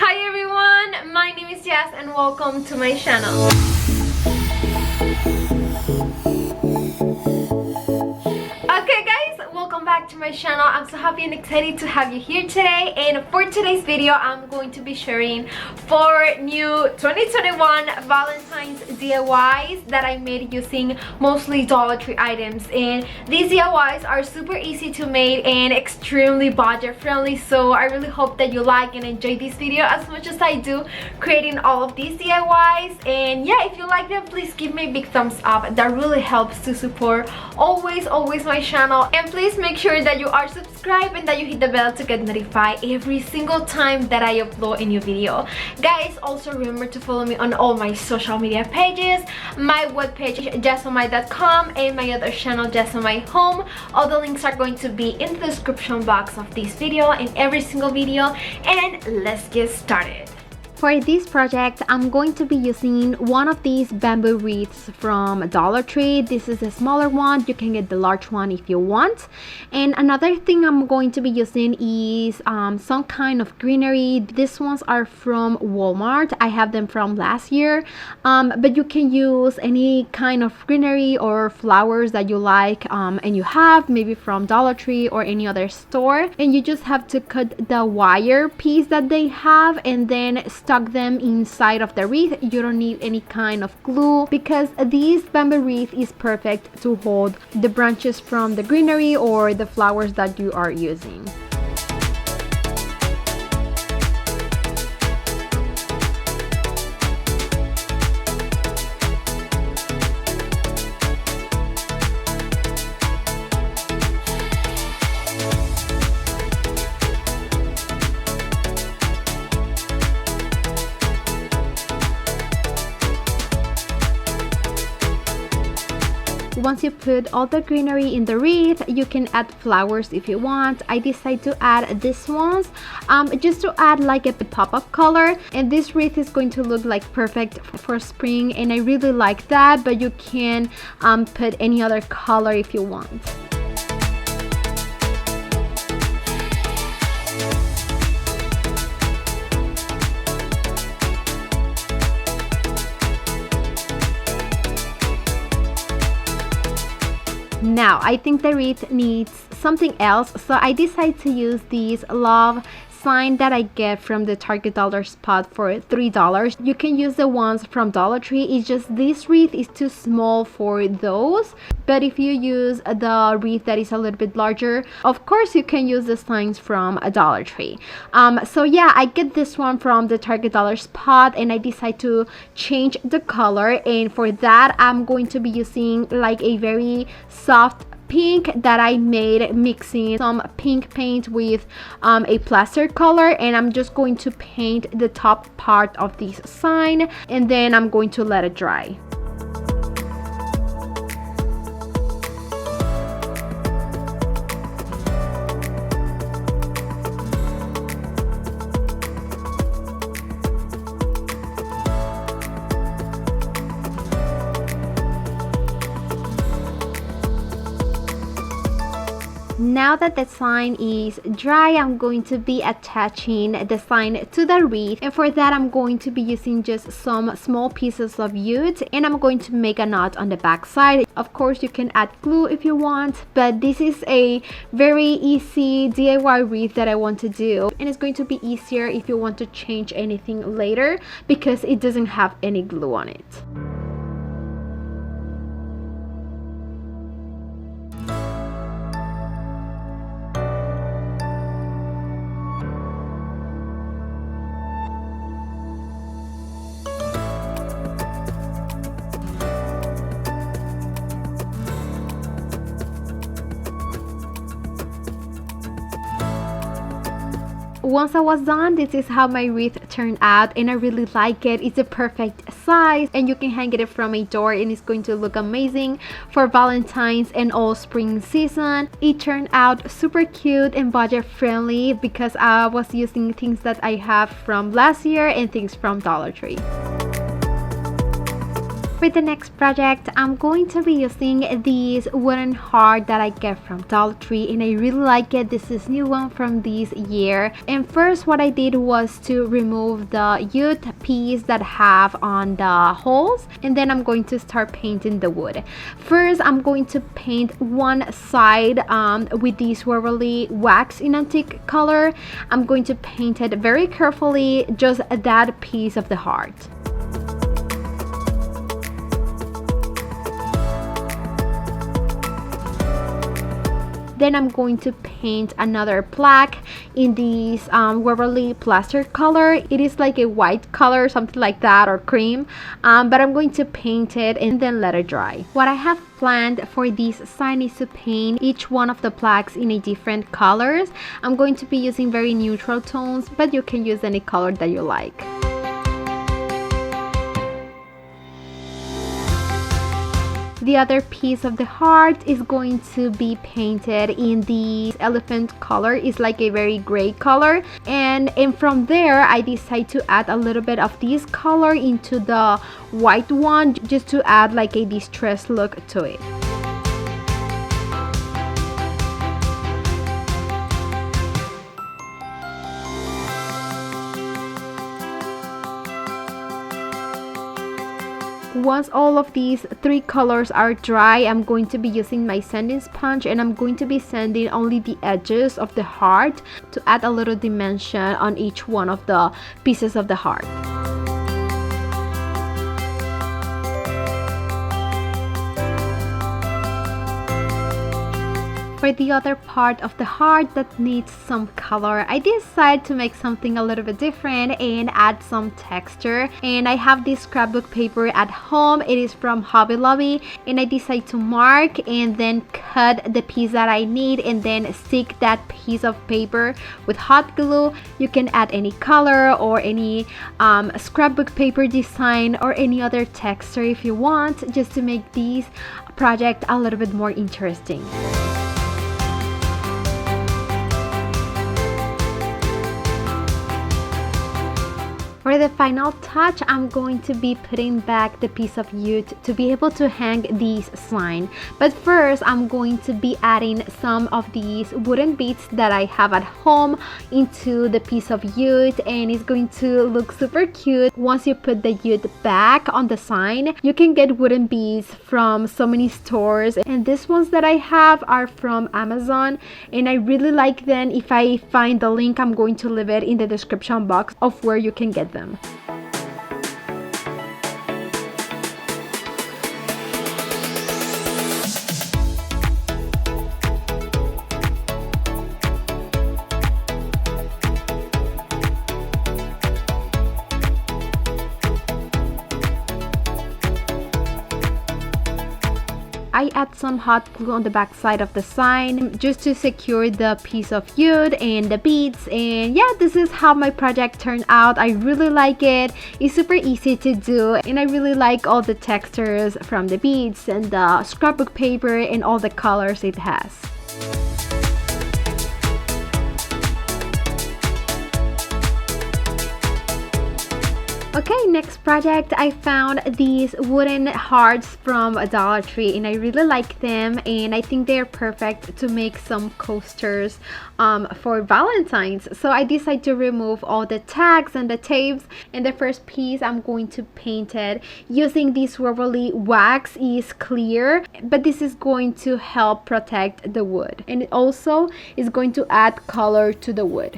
Hi everyone, my name is Jazz and welcome to my channel. Okay guys, welcome back to my channel. I'm so happy and excited to have you here today, and for today's video I'm going to be sharing 4 new 2021 Valentine's DIYs that I made using mostly Dollar Tree items. And these DIYs are super easy to make and extremely budget friendly, so I really hope that you like and enjoy this video as much as I do creating all of these DIYs. And yeah, if you like them, please give me a big thumbs up. That really helps to support always my channel. And please make sure that you are subscribed and that you hit the bell to get notified every single time that I upload a new video. Guys, also remember to follow me on all my social media pages, my webpage JAZOMY.com, and my other channel JAZOMY Home. All the links are going to be in the description box of this video and every single video. And let's get started. For this project, I'm going to be using one of these bamboo wreaths from Dollar Tree. This is a smaller one. You can get the large one if you want. And another thing I'm going to be using is some kind of greenery. These ones are from Walmart. I have them from last year. But you can use any kind of greenery or flowers that you like and you have, maybe from Dollar Tree or any other store. And you just have to cut the wire piece that they have and then stuck them inside of the wreath. You don't need any kind of glue because this bamboo wreath is perfect to hold the branches from the greenery or the flowers that you are using. Once you put all the greenery in the wreath, you can add flowers if you want. I decided to add these ones just to add like a pop of color, and this wreath is going to look like perfect for spring, and I really like that. But you can put any other color if you want. Now, I think the wreath needs something else, so I decided to use these love sign that I get from the Target dollar spot for $3. You can use the ones from Dollar Tree. It's just this wreath is too small for those, but if you use the wreath that is a little bit larger, of course you can use the signs from a Dollar Tree. So yeah, I get this one from the Target dollar spot, and I decide to change the color, and for that I'm going to be using like a very soft pink that I made mixing some pink paint with a plaster color, and I'm just going to paint the top part of this sign, and then I'm going to let it dry. Now that the sign is dry, I'm going to be attaching the sign to the wreath, and for that I'm going to be using just some small pieces of jute, and I'm going to make a knot on the back side. Of course you can add glue if you want, but this is a very easy DIY wreath that I want to do, and it's going to be easier if you want to change anything later because it doesn't have any glue on it. Once I was done, this is how my wreath turned out, and I really like it. It's a perfect size, and you can hang it from a door, and it's going to look amazing for Valentine's and all spring season. It turned out super cute and budget friendly because I was using things that I have from last year and things from Dollar Tree. For the next project, I'm going to be using this wooden heart that I get from Dollar Tree, and I really like it. This is new one from this year. And first what I did was to remove the wood piece that have on the holes, and then I'm going to start painting the wood. First, I'm going to paint one side with this swirly wax in antique color. I'm going to paint it very carefully, just that piece of the heart. Then I'm going to paint another plaque in this Waverly plaster color. It is like a white color, something like that, or cream, but I'm going to paint it and then let it dry. What I have planned for this sign is to paint each one of the plaques in a different colors. I'm going to be using very neutral tones, but you can use any color that you like. The other piece of the heart is going to be painted in the elephant color. It's like a very gray color, and from there I decide to add a little bit of this color into the white one, just to add like a distressed look to it. Once all of these three colors are dry, I'm going to be using my sanding sponge, and I'm going to be sanding only the edges of the heart to add a little dimension on each one of the pieces of the heart. For the other part of the heart that needs some color, I decided to make something a little bit different and add some texture. And I have this scrapbook paper at home. It is from Hobby Lobby, and I decided to mark and then cut the piece that I need and then stick that piece of paper with hot glue. You can add any color or any scrapbook paper design or any other texture if you want, just to make this project a little bit more interesting. For the final touch, I'm going to be putting back the piece of wood to be able to hang this sign. But first, I'm going to be adding some of these wooden beads that I have at home into the piece of wood, and it's going to look super cute. Once you put the wood back on the sign, you can get wooden beads from so many stores, and these ones that I have are from Amazon, and I really like them. If I find the link, I'm going to leave it in the description box of where you can get them. I add some hot glue on the back side of the sign just to secure the piece of wood and the beads. And yeah, this is how my project turned out. I really like it. It's super easy to do, and I really like all the textures from the beads and the scrapbook paper and all the colors it has. Okay, next project, I found these wooden hearts from Dollar Tree, and I really like them, and I think they're perfect to make some coasters for Valentine's. So I decided to remove all the tags and the tapes, and the first piece I'm going to paint it using this swirly wax. Is clear, but this is going to help protect the wood, and it also is going to add color to the wood.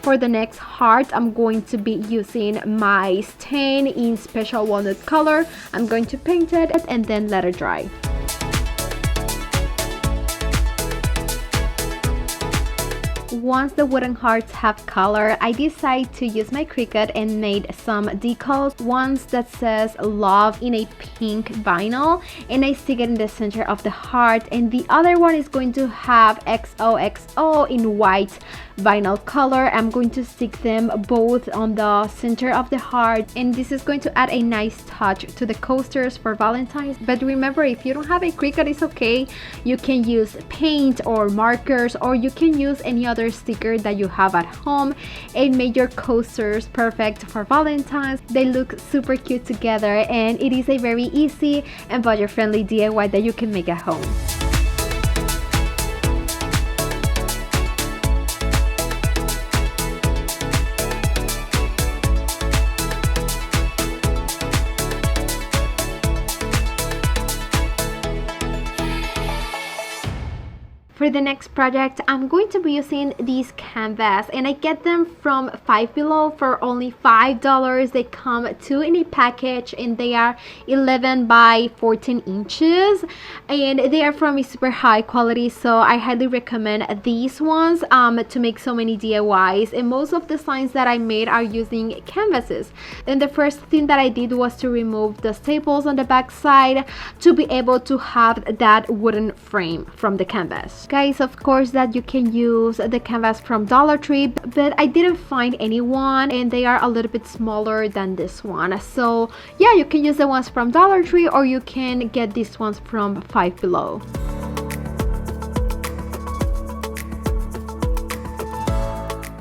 For the next heart, I'm going to be using my stain in special walnut color. I'm going to paint it and then let it dry. Once the wooden hearts have color, I decide to use my Cricut and made some decals. One that says love in a pink vinyl, and I stick it in the center of the heart, and the other one is going to have XOXO in white vinyl color. I'm going to stick them both on the center of the heart, and this is going to add a nice touch to the coasters for Valentine's. But remember, if you don't have a Cricut, it's okay. You can use paint or markers, or you can use any other sticker that you have at home and make your coasters perfect for Valentine's. They look super cute together, and it is a very easy and budget-friendly DIY that you can make at home. For the next project, I'm going to be using these canvas, and I get them from Five Below for only $5. They come two in a package, and they are 11 by 14 inches, and they are from a super high quality, so I highly recommend these ones to make so many DIYs. And most of the signs that I made are using canvases. And the first thing that I did was to remove the staples on the back side to be able to have that wooden frame from the canvas. Guys, of course that you can use the canvas from Dollar Tree, but I didn't find anyone, and they are a little bit smaller than this one. So yeah, you can use the ones from Dollar Tree, or you can get these ones from Five Below.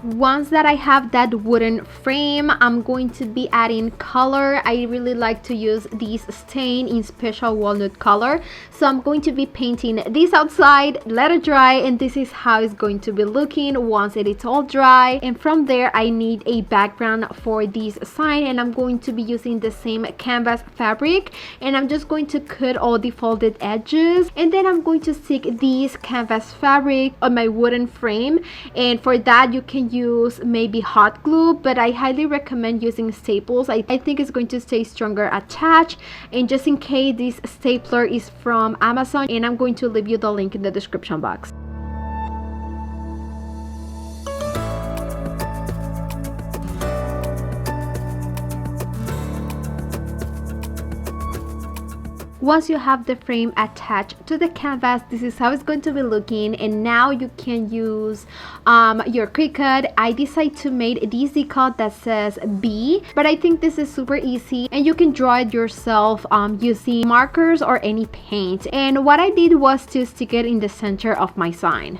Once that I have that wooden frame, I'm going to be adding color. I really like to use this stain in special walnut color, so I'm going to be painting this outside, let it dry, and this is how it's going to be looking once it is all dry. And from there, I need a background for this sign, and I'm going to be using the same canvas fabric, and I'm just going to cut all the folded edges, and then I'm going to stick this canvas fabric on my wooden frame. And for that, you can use maybe hot glue, but I highly recommend using staples. I think it's going to stay stronger attached. And just in case, this stapler is from Amazon, and I'm going to leave you the link in the description box. Once you have the frame attached to the canvas, this is how it's going to be looking. And now you can use your Cricut. I decided to make this decal that says B, but I think this is super easy, and you can draw it yourself using markers or any paint. And what I did was to stick it in the center of my sign.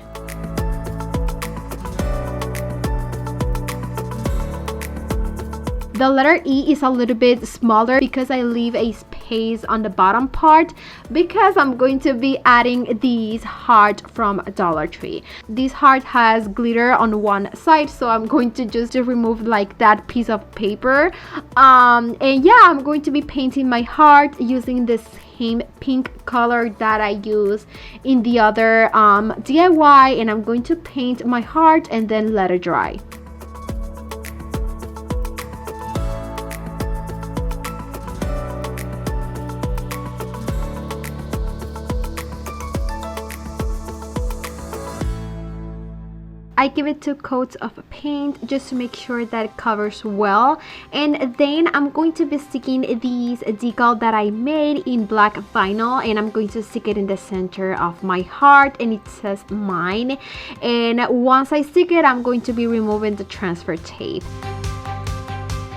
The letter E is a little bit smaller because I leave a space on the bottom part, because I'm going to be adding these heart from Dollar Tree. This heart has glitter on one side, so I'm going to just remove like that piece of paper. And yeah, I'm going to be painting my heart using the same pink color that I use in the other DIY, and I'm going to paint my heart and then let it dry. I give it 2 coats of paint just to make sure that it covers well, and then I'm going to be sticking these decal that I made in black vinyl, and I'm going to stick it in the center of my heart, and it says mine. And once I stick it, I'm going to be removing the transfer tape.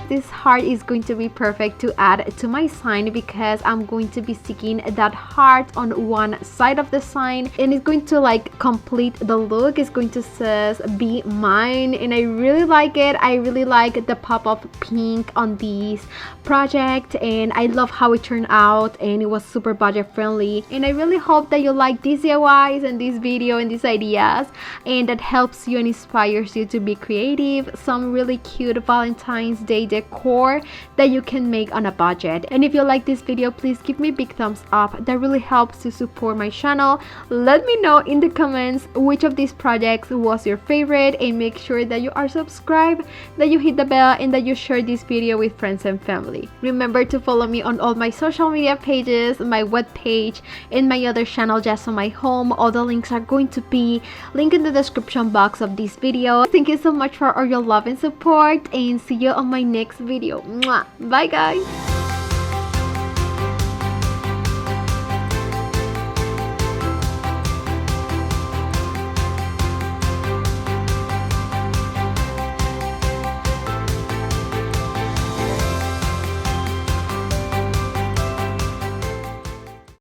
This heart is going to be perfect to add to my sign, because I'm going to be sticking that heart on one side of the sign, and it's going to like complete the look. It's going to says be mine, and I really like it. I really like the pop of pink on this project, and I love how it turned out, and it was super budget friendly. And I really hope that you like these DIYs and this video and these ideas, and that helps you and inspires you to be creative. Some really cute Valentine's Day decor that you can make on a budget. And if you like this video, please give me a big thumbs up. That really helps to support my channel. Let me know in the comments which of these projects was your favorite, and make sure that you are subscribed, that you hit the bell, and that you share this video with friends and family. Remember to follow me on all my social media pages, my webpage, and my other channel, JAZOMY Home. All the links are going to be linked in the description box of this video. Thank you so much for all your love and support, and see you on my next video. Mwah! Bye guys!